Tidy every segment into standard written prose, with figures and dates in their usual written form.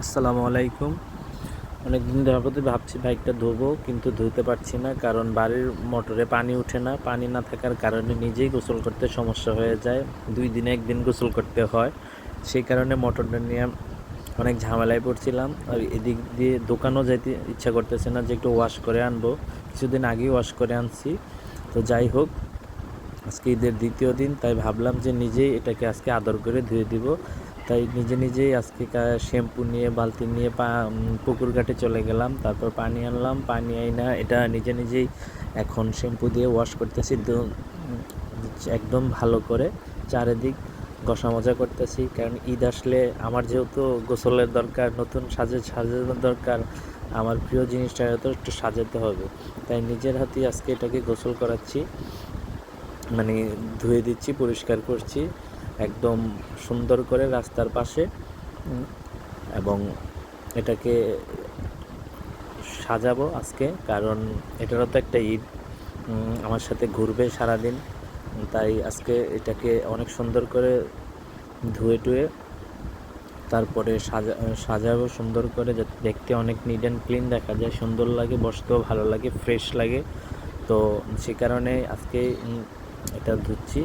আসসালামু আলাইকুম। অনেকদিন যাবতই ভাবছি বাইকটা ধোবো, কিন্তু ধুতে পারছি না, কারণ বাড়ির মোটরে পানি ওঠে না। পানি না থাকার কারণে নিজেই গোসল করতে সমস্যা হয়ে যায়। 2 দিনে 1 দিন গোসল করতে হয়। সেই কারণে মোটরটা নিয়ে অনেক ঝামেলায় পড়ছিলাম। আর এদিক দিয়ে দোকানও যাইতে ইচ্ছা করতেছে না যে একটু ওয়াশ করে আনবো। কিছুদিন আগেই ওয়াশ করে আনছি। তো যাই হোক, আজকে ঈদের দ্বিতীয় দিন, তাই ভাবলাম যে নিজেই এটাকে আজকে আদর করে ধুয়ে দিব। তাই নিজেই আজকে শ্যাম্পু নিয়ে বালতি নিয়ে পুকুর ঘাটে চলে গেলাম। তারপর পানি আনলাম, পানি আইনা এটা নিজেই এখন শ্যাম্পু দিয়ে ওয়াশ করতেছি। একদম ভালো করে চারিদিক ঘষা মাজা করতেছি, কারণ ঈদ আসলে আমার যেহেতু গোসলের দরকার, নতুন সাজানোর দরকার, আমার প্রিয় জিনিসটা হয়তো একটু সাজাতে হবে। তাই নিজের হাতেই আজকে এটাকে গোসল করাচ্ছি, মানে ধুয়ে দিচ্ছি, পরিষ্কার করছি একদম সুন্দর করে রাস্তার পাশে। এবং এটাকে সাজাবো আজকে, কারণ এটারও তো একটা ঈদ, আমার সাথে ঘুরবে সারাদিন। তাই আজকে এটাকে অনেক সুন্দর করে ধুয়ে টুয়ে তারপরে সাজাবো সুন্দর করে, যাতে দেখতে অনেক নিট অ্যান্ড ক্লিন দেখা যায়, সুন্দর লাগে, বসতেও ভালো লাগে, ফ্রেশ লাগে। তো সে কারণে আজকে এটা ধুচ্ছি।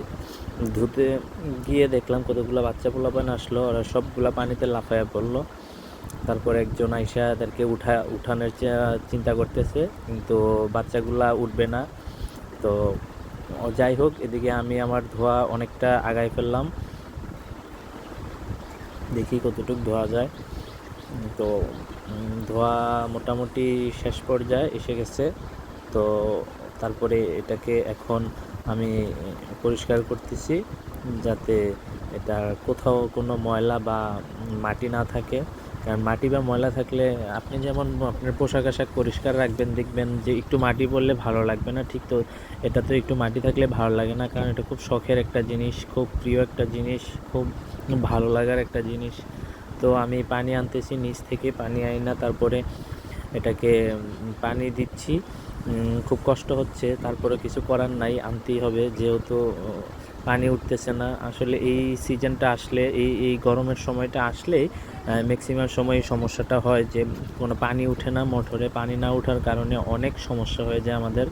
ধুতে গিয়ে দেখলাম কতগুলো বাচ্চা পোলাপান আসলো, ওরা সবগুলা পানিতে লাফায়া পড়লো। তারপর একজন আইসা তাদেরকে উঠানোর চিন্তা করতেছে, কিন্তু বাচ্চাগুলা উঠবে না। তো যাই হোক, এদিকে আমি আমার ধোয়া অনেকটা আগায় ফেললাম, দেখি কতটুকু ধোয়া যায়। তো ধোয়া মোটামুটি শেষ পর্যায়ে এসে গেছে। তো তারপরে এটাকে এখন আমি পরিষ্কার করতেছি, যাতে এটা কোথাও কোনো ময়লা বা মাটি না থাকে। কারণ মাটি বা ময়লা থাকলে আপনি যেমন আপনার পোশাক আশাক পরিষ্কার রাখবেন, দেখবেন যে একটু মাটি পড়লে ভালো লাগবে না, ঠিক তো এটা তো একটু মাটি থাকলে ভালো লাগে না, কারণ এটা খুব শখের একটা জিনিস, খুব প্রিয় একটা জিনিস, খুব ভালো লাগার একটা জিনিস। তো আমি পানি আনতেছি, নিচ থেকে পানি আইনা তারপরে এটাকে পানি দিচ্ছি। খুব কষ্ট হচ্ছে, তারপরে কিছু করার নাই, আনতেই হবে, যেহেতু পানি উঠতেছে না। আসলে এই সিজনটা আসলে, এই গরমের সময়টা আসলেই ম্যাক্সিমাম সময় এই সমস্যাটা হয় যে কোনো পানি উঠে না মোটরে। পানি না ওঠার কারণে অনেক সমস্যা হয়ে যায় আমাদের।